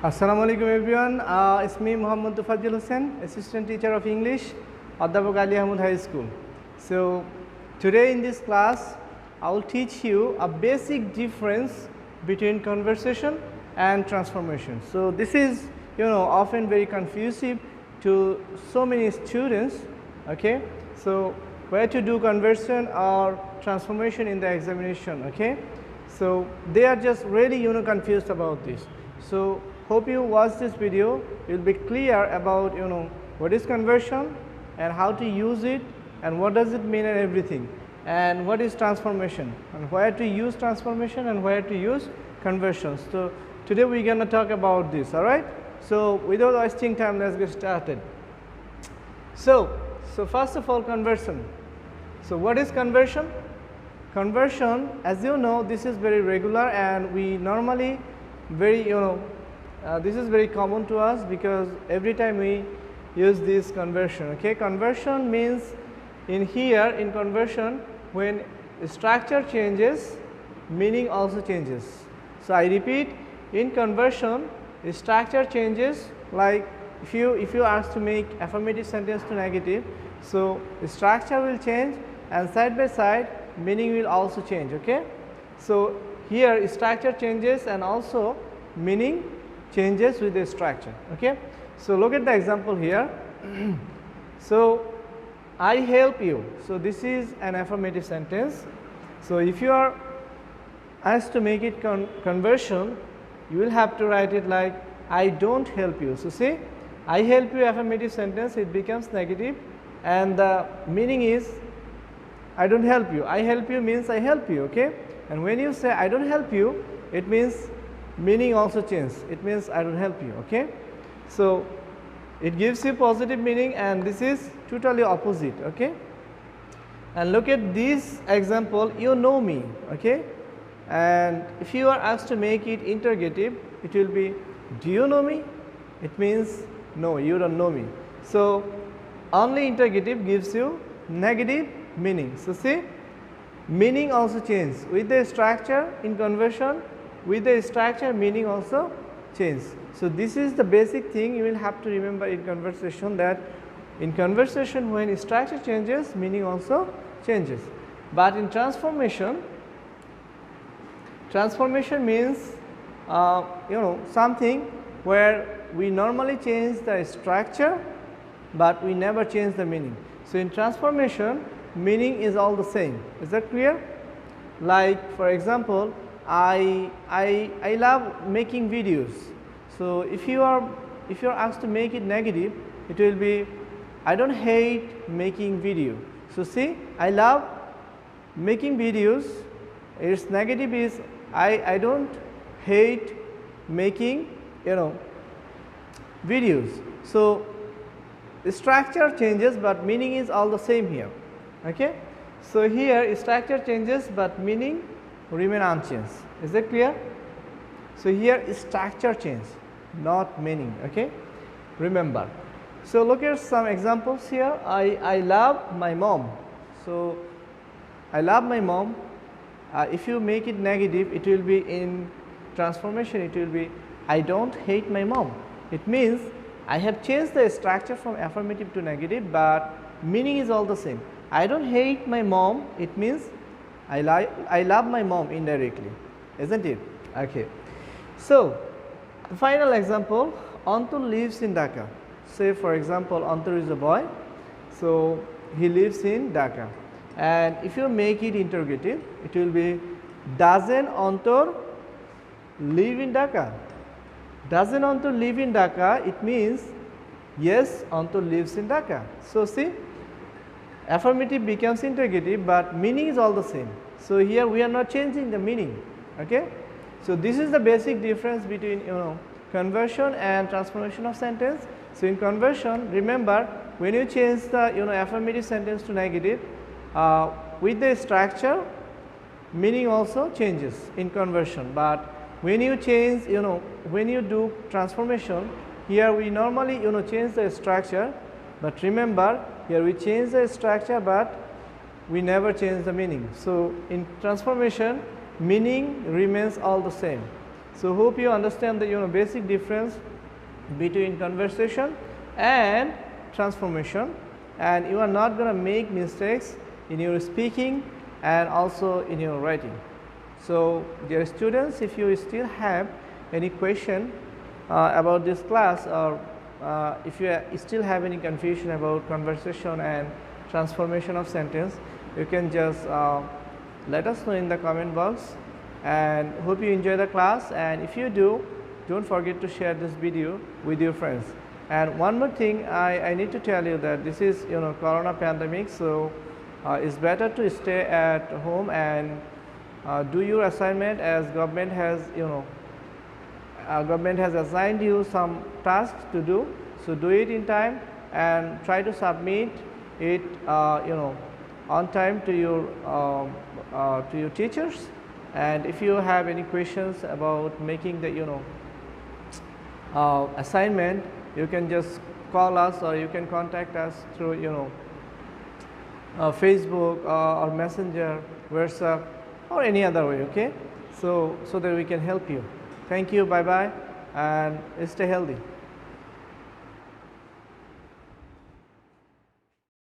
Assalamu alaikum everyone. It's me Muhammad Tufajil Hussain, Assistant Teacher of English at Adabak Ali Ahmad High School. So today in this class, I will teach you a basic difference between conversation and transformation. So this is often very confusing to so many students. Okay, so where to do conversion or transformation in the examination. Okay, so they are just really confused about this. So hope you watch this video, you will be clear about what is conversion and how to use it and what does it mean and everything, and what is transformation and where to use transformation and where to use conversions. So today we are going to talk about this. All right, so without wasting time, let's get started. So first of all, conversion. So what is conversion? Conversion, as you know, this is very regular and we normally this is very common to us because every time we use this conversion. Okay, conversion means in conversion, when structure changes, meaning also changes. So I repeat, in conversion structure changes. Like if you ask to make affirmative sentence to negative, so the structure will change and side by side meaning will also change. Okay, so here structure changes and also meaning changes with the structure. Okay, so look at the example here. So I help you. So this is an affirmative sentence. So if you are asked to make it conversion, you will have to write it like I don't help you. So see, I help you affirmative sentence, it becomes negative and the meaning is I don't help you. I help you means I help you. Okay, and when you say I don't help you, it means meaning also changes. It means I don't help you. Okay, so it gives you positive meaning and this is totally opposite. Okay, and look at this example, you know me. Okay, and if you are asked to make it interrogative, it will be do you know me? It means no, you don't know me. So only interrogative gives you negative meaning. So see, meaning also changes with the structure. In conversion, with the structure meaning also changes. So this is the basic thing you will have to remember in conversation, that in conversation when structure changes, meaning also changes. But in transformation means something where we normally change the structure but we never change the meaning. So in transformation, meaning is all the same. Is that clear? Like for example, I love making videos. So if you are asked to make it negative, it will be I don't hate making video. So see, I love making videos. Its negative is I don't hate making videos. So the structure changes but meaning is all the same here. Okay, so here structure changes but meaning remain unchanged. Is that clear? So here structure change, not meaning. Okay, remember. So look at some examples here. I love my mom. So I love my mom. If you make it negative, it will be in transformation, it will be I don't hate my mom. It means I have changed the structure from affirmative to negative but meaning is all the same. I don't hate my mom, it means I love my mom indirectly, isn't it? Okay. So the final example, Antul lives in Dhaka. Say for example, Antul is a boy, so he lives in Dhaka. And if you make it interrogative, it will be doesn't Antul live in Dhaka? Doesn't Antul live in Dhaka? It means yes, Antul lives in Dhaka. So see, affirmative becomes interrogative but meaning is all the same. So here we are not changing the meaning. Okay, so this is the basic difference between conversion and transformation of sentence. So in conversion, remember, when you change the affirmative sentence to negative, with the structure meaning also changes in conversion. But when you change when you do transformation, here we normally change the structure, but remember, here we change the structure but we never change the meaning. So in transformation, meaning remains all the same. So hope you understand the basic difference between conversation and transformation, and you are not going to make mistakes in your speaking and also in your writing. So dear students, if you still have any question about this class, or if you still have any confusion about conversation and transformation of sentence, you can just let us know in the comment box, and hope you enjoy the class. And if you do, don't forget to share this video with your friends. And one more thing I need to tell you, that this is corona pandemic, so it's better to stay at home and do your assignment, as government has government has assigned you some tasks to do. So do it in time and try to submit it on time to your teachers. And if you have any questions about making the assignment, you can just call us, or you can contact us through Facebook or Messenger, WhatsApp, or any other way, okay? So that we can help you. Thank you, bye bye, and stay healthy.